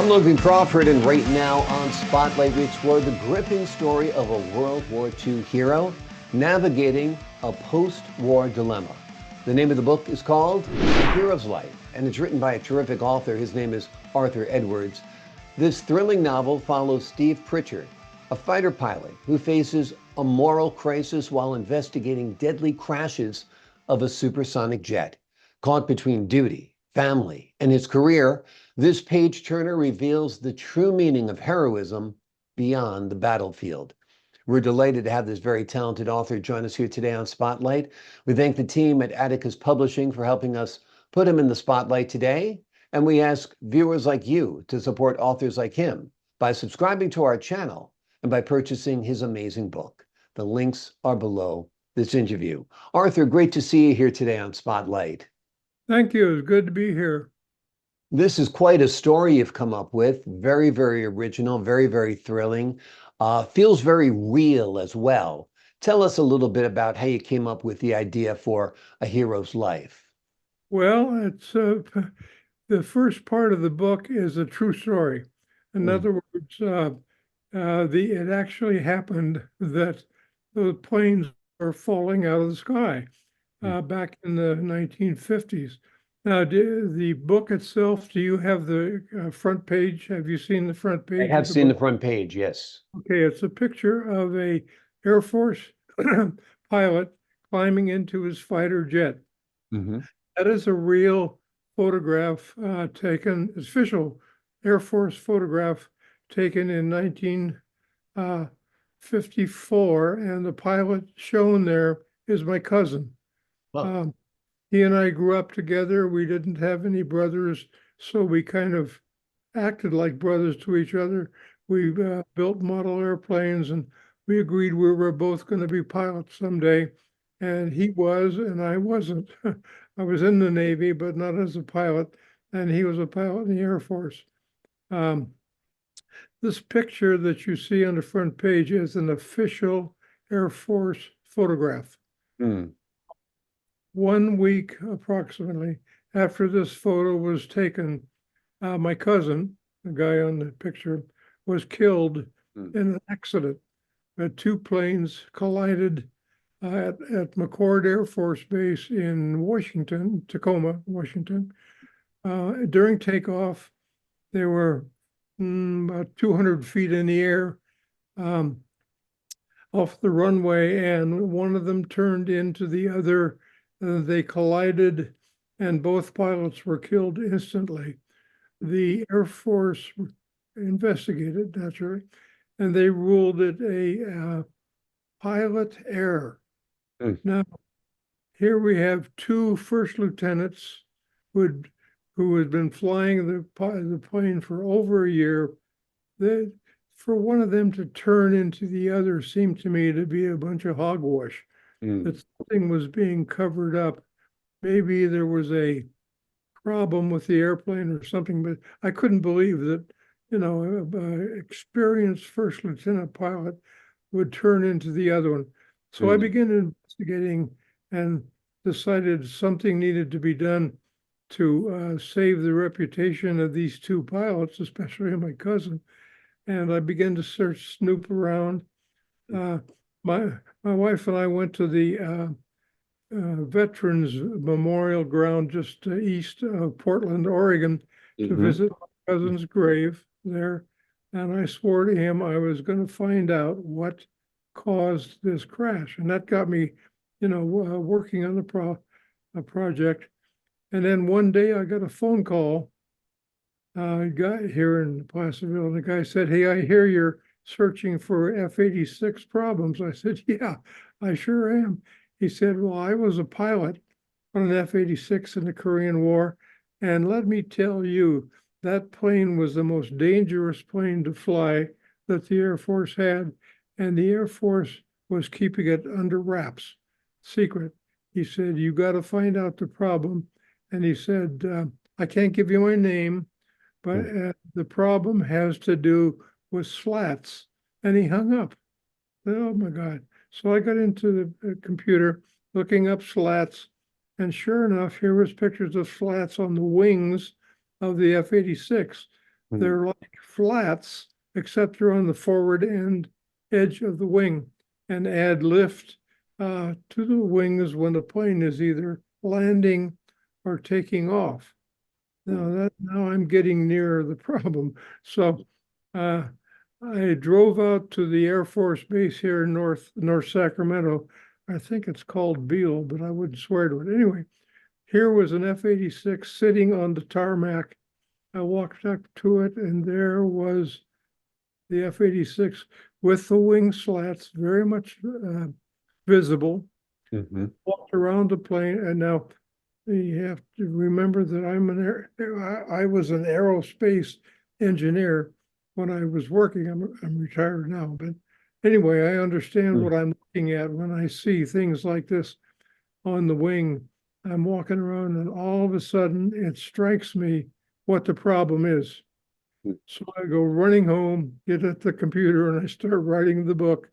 I'm Logan Crawford, and right now on Spotlight, we explore the gripping story of a World War II hero navigating a post-war dilemma. The name of the book is called A Hero's Life, and it's written by a terrific author. His name is Arthur Edwards. This thrilling novel follows Steve Pritchard, a fighter pilot who faces a moral crisis while investigating deadly crashes of a supersonic jet. Caught between duty, family, and his career, this page-turner reveals the true meaning of heroism beyond the battlefield. We're delighted to have this very talented author join us here today on Spotlight. We thank the team at Atticus Publishing for helping us put him in the spotlight today. And we ask viewers like you to support authors like him by subscribing to our channel and by purchasing his amazing book. The links are below this interview. Arthur, great to see you here today on Spotlight. Thank you. It's good to be here. This is quite a story you've come up with. Very, very original, very, very thrilling. Feels very real as well. Tell us a little bit about how you came up with the idea for A Hero's Life. Well, it's the first part of the book is a true story. In other words, it actually happened that the planes were falling out of the sky back in the 1950s. Now, the book itself, do you have the front page? Have you seen the front page? I have seen the front page, yes. Okay, it's a picture of a Air Force pilot climbing into his fighter jet. That is a real photograph taken, official Air Force photograph taken in 1954, and the pilot shown there is my cousin. Wow. He and I grew up together. We didn't have any brothers, so we kind of acted like brothers to each other. We built model airplanes, and we agreed we were both going to be pilots someday. And he was, and I wasn't. I was in the Navy, but not as a pilot, and he was a pilot in the Air Force. This picture that you see on the front page is an official Air Force photograph. 1 week approximately after this photo was taken, my cousin, the guy on the picture, was killed in an accident. Two planes collided at McCord Air Force Base in Washington, Tacoma, Washington. During takeoff, they were about 200 feet in the air off the runway, and one of them turned into the other. They collided, and both pilots were killed instantly. The Air Force investigated, naturally, and they ruled it a pilot error. Now, here we have two first lieutenants who had been flying the plane for over a year. For one of them to turn into the other seemed to me to be a bunch of hogwash. That something was being covered up. Maybe there was a problem with the airplane or something, but I couldn't believe that, an experienced first lieutenant pilot would turn into the other one. So I began investigating and decided something needed to be done to save the reputation of these two pilots, especially my cousin. And I began to snoop around. My wife and I went to the Veterans Memorial Ground just east of Portland, Oregon, to visit my cousin's grave there. And I swore to him I was going to find out what caused this crash. And that got me, working on the project. And then one day I got a phone call. A guy here in Placerville, and the guy said, "Hey, I hear you're searching for F-86 problems." I said, "Yeah, I sure am." He said, "Well, I was a pilot on an F-86 in the Korean War, and let me tell you, that plane was the most dangerous plane to fly that the Air Force had, and the Air Force was keeping it under wraps, secret." He said, "You got to find out the problem." And he said, "I can't give you my name, but the problem has to do with slats." And he hung up. Oh my God. So I got into the computer looking up slats, and sure enough, here was pictures of slats on the wings of the F-86. They're like flats, except they're on the forward end edge of the wing, and add lift to the wings when the plane is either landing or taking off. Now I'm getting near the problem. So I drove out to the Air Force Base here in North Sacramento. I think it's called Beale, but I wouldn't swear to it. Anyway, here was an F-86 sitting on the tarmac. I walked up to it, and there was the F-86 with the wing slats very much visible. Walked around the plane, and now you have to remember that I was an aerospace engineer when I was working. I'm retired now, but anyway, I understand what I'm looking at when I see things like this on the wing. I'm walking around, and all of a sudden it strikes me what the problem is. So I go running home, get at the computer, and I start writing the book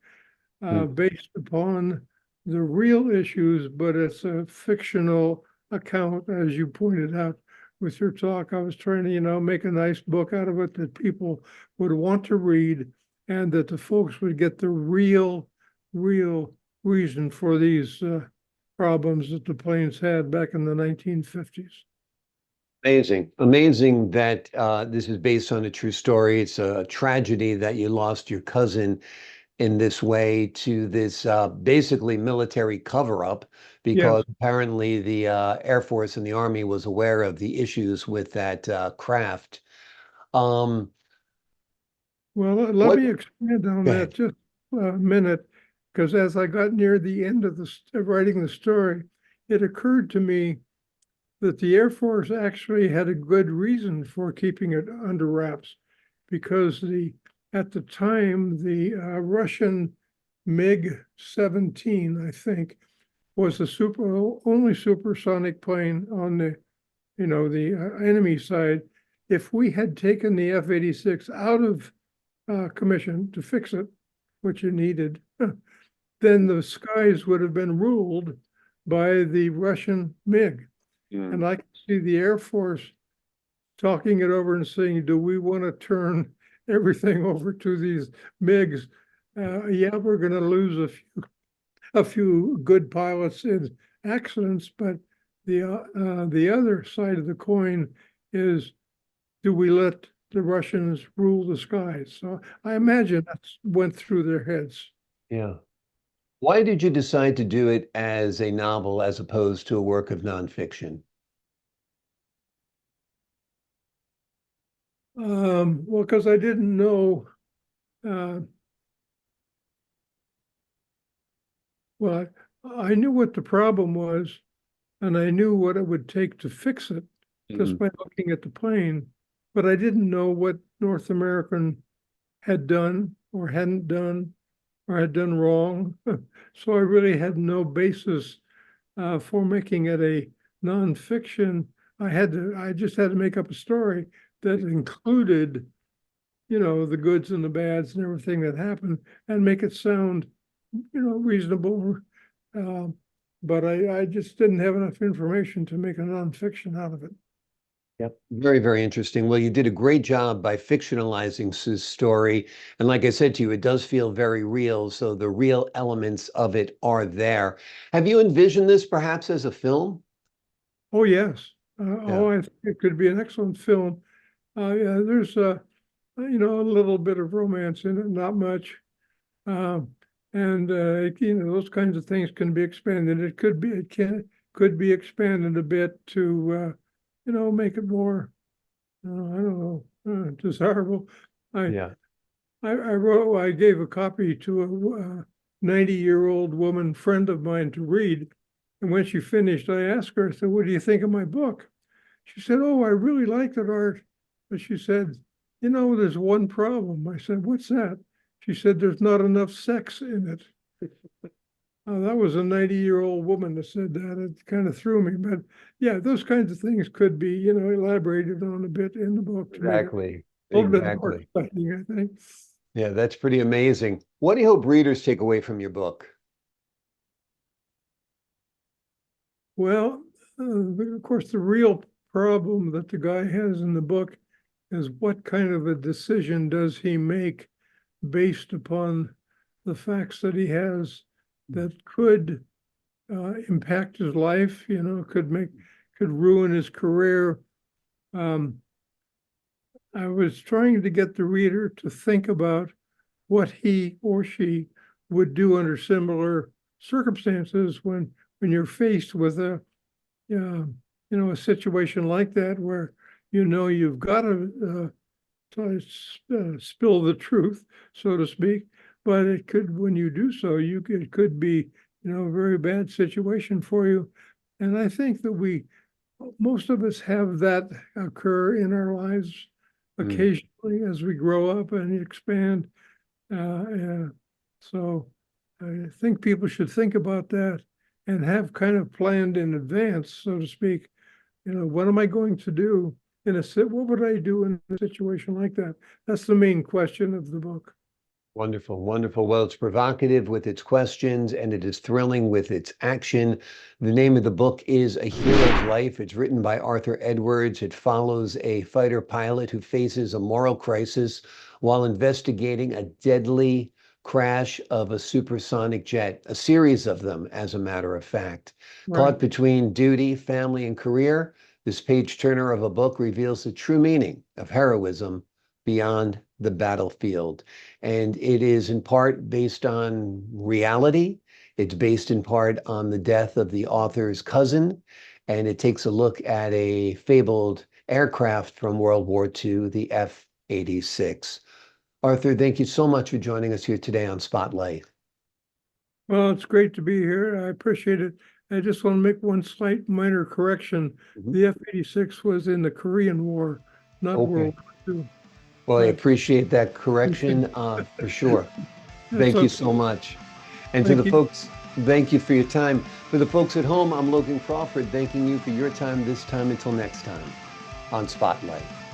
based upon the real issues, but it's a fictional account, as you pointed out with your talk. I was trying to, make a nice book out of it that people would want to read, and that the folks would get the real reason for these problems that the planes had back in the 1950s. Amazing that this is based on a true story. It's a tragedy that you lost your cousin in this way to this basically military cover-up, because apparently the Air Force and the Army was aware of the issues with that craft. Well, let me expand on that just a minute, because as I got near the end of writing the story, it occurred to me that the Air Force actually had a good reason for keeping it under wraps, because at the time, the Russian MiG-17, I think, was the only supersonic plane on the enemy side. If we had taken the F-86 out of commission to fix it, which it needed, then the skies would have been ruled by the Russian MiG. And I can see the Air Force talking it over and saying, do we want to turn everything over to these MiGs? Yeah, we're going to lose a few good pilots in accidents, but the other side of the coin is, do we let the Russians rule the skies? So I imagine that went through their heads. Yeah. Why did you decide to do it as a novel as opposed to a work of nonfiction? Well, because I didn't know. Well, I knew what the problem was, and I knew what it would take to fix it just by looking at the plane, but I didn't know what North American had done or hadn't done or had done wrong. So I really had no basis for making it a nonfiction. I just had to make up a story that included, the goods and the bads and everything that happened, and make it sound, reasonable. But I just didn't have enough information to make a nonfiction out of it. Yep. Very, very interesting. Well, you did a great job by fictionalizing Sue's story. And like I said to you, it does feel very real. So the real elements of it are there. Have you envisioned this perhaps as a film? Oh, yes. I think it could be an excellent film. Yeah, there's a little bit of romance in it, not much. And those kinds of things can be expanded. It could be expanded a bit to make it more, I don't know, desirable. I gave a copy to a 90-year-old woman friend of mine to read. And when she finished, I asked her, I said, what do you think of my book? She said, oh, I really liked it, Art. But she said, there's one problem. I said, what's that? She said, there's not enough sex in it. That was a 90-year-old woman that said that. It kind of threw me. But yeah, those kinds of things could be, elaborated on a bit in the book. Exactly. A little bit more exciting, I think. Yeah, that's pretty amazing. What do you hope readers take away from your book? Well, of course, the real problem that the guy has in the book is what kind of a decision does he make based upon the facts that he has that could impact his life, could ruin his career. I was trying to get the reader to think about what he or she would do under similar circumstances when you're faced with a situation like that where you've got to spill the truth, so to speak, but it could, when you do so, it could be a very bad situation for you. And I think that most of us have that occur in our lives occasionally as we grow up and expand. So I think people should think about that and have kind of planned in advance, so to speak. What am I going to do what would I do in a situation like that? That's the main question of the book. Wonderful, wonderful. Well, it's provocative with its questions and it is thrilling with its action. The name of the book is A Hero's Life. It's written by Arthur Edwards. It follows a fighter pilot who faces a moral crisis while investigating a deadly crash of a supersonic jet, a series of them, as a matter of fact. Right. Caught between duty, family, and career, this page-turner of a book reveals the true meaning of heroism beyond the battlefield. And it is in part based on reality. It's based in part on the death of the author's cousin. And it takes a look at a fabled aircraft from World War II, the F-86. Arthur, thank you so much for joining us here today on Spotlight. Well, it's great to be here. I appreciate it. I just want to make one slight minor correction. The F-86 was in the Korean War, not World War II. Well, I appreciate that correction for sure. Thank you so much. And to the folks, thank you for your time. For the folks at home, I'm Logan Crawford, thanking you for your time this time. Until next time on Spotlight.